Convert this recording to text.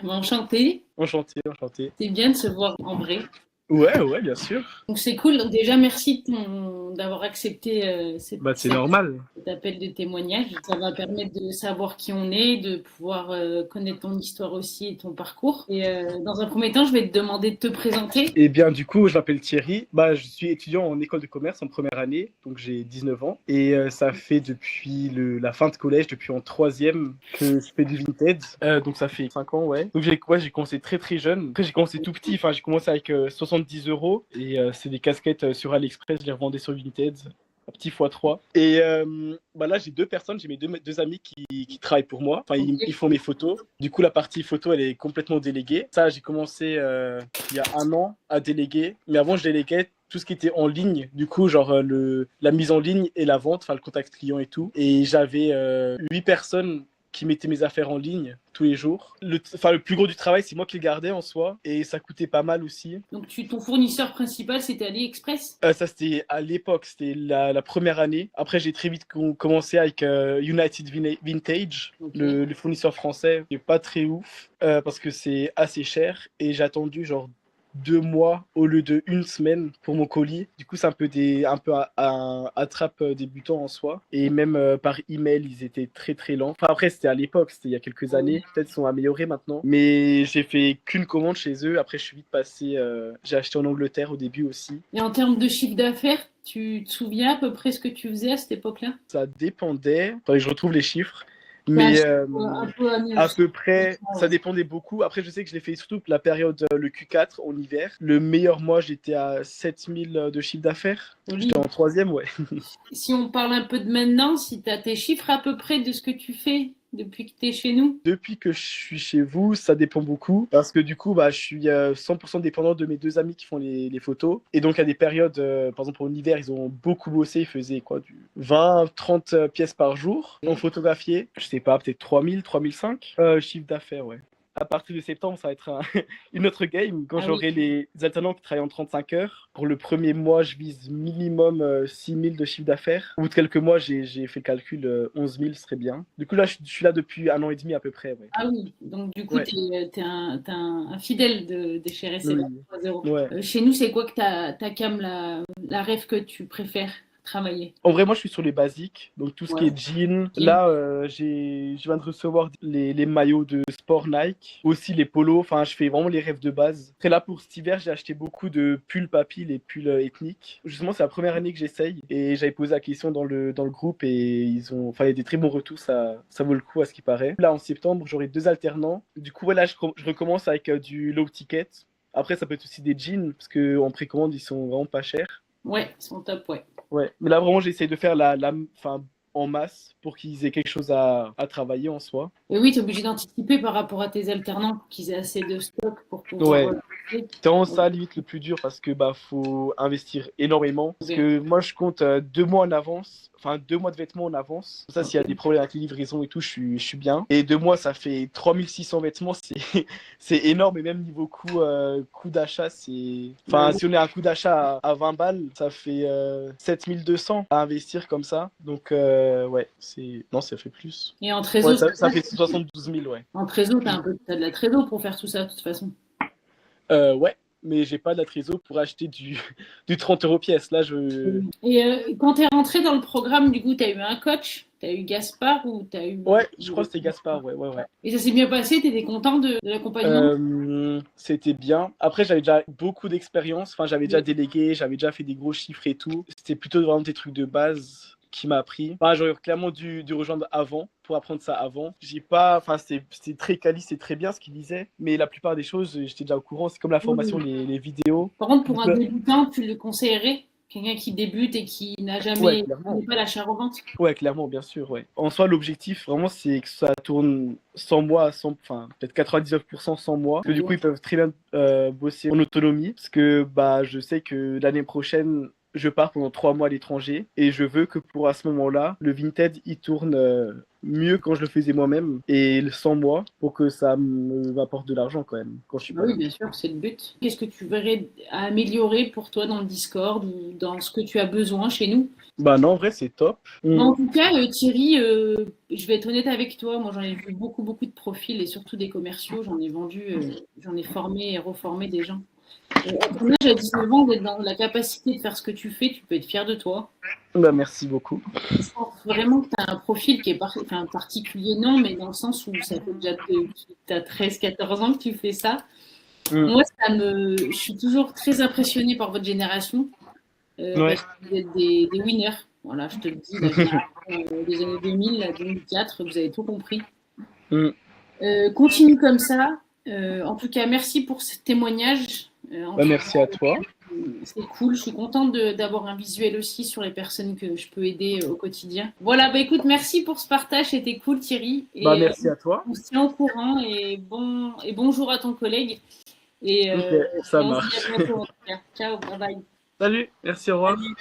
Enchanté. Enchanté, enchanté. C'est bien de se voir en vrai. Ouais, bien sûr. Donc c'est cool. Donc déjà, merci d'avoir accepté C'est normal. cet appel de témoignage. Ça va permettre de savoir qui on est, de pouvoir connaître ton histoire aussi et ton parcours. Et dans un premier temps, je vais te demander de te présenter. Eh bien, du coup, je m'appelle Thierry. Je suis étudiant en école de commerce en première année, donc j'ai 19 ans. Et ça fait depuis la fin de collège, depuis en troisième, que je fais du vintage. Donc ça fait 5 ans, ouais. Donc j'ai commencé très très jeune. Après, j'ai commencé tout petit. Enfin, j'ai commencé avec 70 euros. Et c'est des casquettes sur AliExpress. Je les revendais sur Vinted. Un petit x3. Et là, j'ai deux personnes. J'ai mes deux amis qui travaillent pour moi. Enfin, ils font mes photos. Du coup, la partie photo, elle est complètement déléguée. Ça, j'ai commencé il y a 1 an à déléguer. Mais avant, je déléguais tout ce qui était en ligne, du coup, genre la mise en ligne et la vente, enfin le contact client et tout. Et j'avais 8 personnes qui mettaient mes affaires en ligne tous les jours. Le plus gros du travail, c'est moi qui le gardais en soi, et ça coûtait pas mal aussi. Donc ton fournisseur principal, c'était AliExpress? Ça, c'était à l'époque, c'était la première année. Après, j'ai très vite commencé avec United Vintage, le fournisseur français, qui est pas très ouf, parce que c'est assez cher, et j'ai attendu genre 2 mois au lieu de 1 semaine pour mon colis. Du coup, c'est un peu un trappe débutant en soi. Et même par email, ils étaient très très lents. Enfin, après, c'était à l'époque, c'était il y a quelques années. Peut-être qu'ils sont améliorés maintenant. Mais j'ai fait qu'une commande chez eux. Après, je suis vite passé. J'ai acheté en Angleterre au début aussi. Et en termes de chiffre d'affaires, tu te souviens à peu près ce que tu faisais à cette époque-là? Ça dépendait. Attendez, je retrouve les chiffres. Mais à peu près, ça dépendait beaucoup. Après, je sais que je l'ai fait surtout la période, le Q4 en hiver. Le meilleur mois, j'étais à 7000 de chiffre d'affaires. J'étais en troisième, ouais. Si on parle un peu de maintenant, si tu as tes chiffres à peu près de ce que tu fais depuis que tu es chez nous? Depuis que je suis chez vous, ça dépend beaucoup. Parce que du coup, je suis 100% dépendant de mes deux amis qui font les photos. Et donc, à des périodes, par exemple, en hiver, ils ont beaucoup bossé. Ils faisaient quoi, du 20, 30 pièces par jour en photographié. Je sais pas, peut-être 3000, 3005 chiffre d'affaires, ouais. À partir de septembre, ça va être une autre game. Quand j'aurai les alternants qui travaillent en 35 heures, pour le premier mois, je vise minimum 6000 de chiffre d'affaires. Au bout de quelques mois, j'ai fait le calcul, 11 000 serait bien. Du coup, là, je suis là depuis 1 an et demi à peu près. Ouais. Ah oui, donc du coup, tu es, un fidèle de chez RSM 3.0. Ouais. Chez nous, c'est quoi que ta cam, la ref que tu préfères travailler? En vrai, moi, je suis sur les basiques, donc tout ce qui est jean. Là, je viens de recevoir les maillots de sport Nike, aussi les polos. Enfin, je fais vraiment les rêves de base. Après, là, pour cet hiver, j'ai acheté beaucoup de pulls papy, les pulls ethniques. Justement, c'est la première année que j'essaye, et j'avais posé la question dans le groupe, et il y a des très bons retours, ça vaut le coup à ce qui paraît. Là, en septembre, j'aurai 2 alternants. Du coup, là, je recommence avec du low ticket. Après, ça peut être aussi des jeans, parce qu'en précommande, ils sont vraiment pas chers. Ouais, ils sont top, ouais. Ouais, mais là vraiment j'essaie de faire en masse pour qu'ils aient quelque chose à travailler en soi. Et oui, tu es obligé d'anticiper par rapport à tes alternants, qu'ils aient assez de stock pour pouvoir. Ouais. C'est vraiment ça limite le plus dur, parce que faut investir énormément. Parce que moi je compte 2 mois en avance, enfin 2 mois de vêtements en avance. Ça, s'il y a des problèmes avec les livraisons et tout, je suis bien. Et 2 mois, ça fait 3600 vêtements, c'est énorme. Et même niveau coût d'achat, c'est. Enfin, si on est à un coût d'achat à 20 balles, ça fait 7200 à investir comme ça. Donc, ouais, non, ça fait plus. Et en trésor, ouais, ça fait 72 000, ouais. En trésor, t'as de la trésor pour faire tout ça, de toute façon. Ouais, mais j'ai pas de la trésor pour acheter du 30 € pièce. Là, Et quand tu es rentré dans le programme, du coup, tu as eu un coach? Tu as eu Gaspard ou tu as eu. Ouais, je crois que c'était Gaspard, ouais. Et ça s'est bien passé? Tu étais content de l'accompagnement? C'était bien. Après, j'avais déjà beaucoup d'expérience. Enfin, j'avais déjà délégué, j'avais déjà fait des gros chiffres et tout. C'était plutôt vraiment des trucs de base qui m'a appris. Enfin, j'aurais clairement dû rejoindre avant pour apprendre ça avant. J'ai pas, enfin, c'était très quali, c'est très bien ce qu'il disait, mais la plupart des choses, j'étais déjà au courant. C'est comme la formation, les vidéos. Par contre, pour un débutant, tu le conseillerais? Quelqu'un qui débute et qui n'a jamais pas l'achat-revente? Ouais, clairement, bien sûr. Ouais. En soi, l'objectif, vraiment, c'est que ça tourne sans moi, enfin, peut-être 99% sans moi. Parce que du coup, ils peuvent très bien bosser en autonomie. Parce que je sais que l'année prochaine, je pars pendant 3 mois à l'étranger et je veux que pour à ce moment-là, le Vinted il tourne mieux quand je le faisais moi-même et sans moi pour que ça m'apporte de l'argent quand même quand je suis Bah pas oui, là. bien sûr, c'est le but. Qu'est-ce que tu verrais à améliorer pour toi dans le Discord ou dans ce que tu as besoin chez nous? Bah non, en vrai, c'est top. Bah, en tout cas, Thierry, je vais être honnête avec toi. Moi, j'en ai vu beaucoup, beaucoup de profils et surtout des commerciaux. J'en ai vendu, j'en ai formé et reformé des gens. À ton âge, à 19 ans, d'être dans la capacité de faire ce que tu fais, tu peux être fier de toi. Bah merci beaucoup. Je pense vraiment que tu as un profil qui est enfin, particulier, non, mais dans le sens où ça fait déjà depuis que tu as 13-14 ans que tu fais ça. Mm. Moi, je suis toujours très impressionnée par votre génération Ouais. parce que vous êtes des winners. Voilà, je te le dis, la génération des années 2000, la 2004, vous avez tout compris. Mm. Continue comme ça. En tout cas, merci pour ce témoignage. Bah merci à toi. C'est cool. Je suis contente d'avoir un visuel aussi sur les personnes que je peux aider au quotidien. Voilà, bah écoute, merci pour ce partage. C'était cool, Thierry. Bah Et merci à toi. on se tient au courant et bonjour à ton collègue. Et Ok, ça on se dit marche. à bientôt en tout cas. Ciao, bye bye. Salut, merci, au revoir. Salut.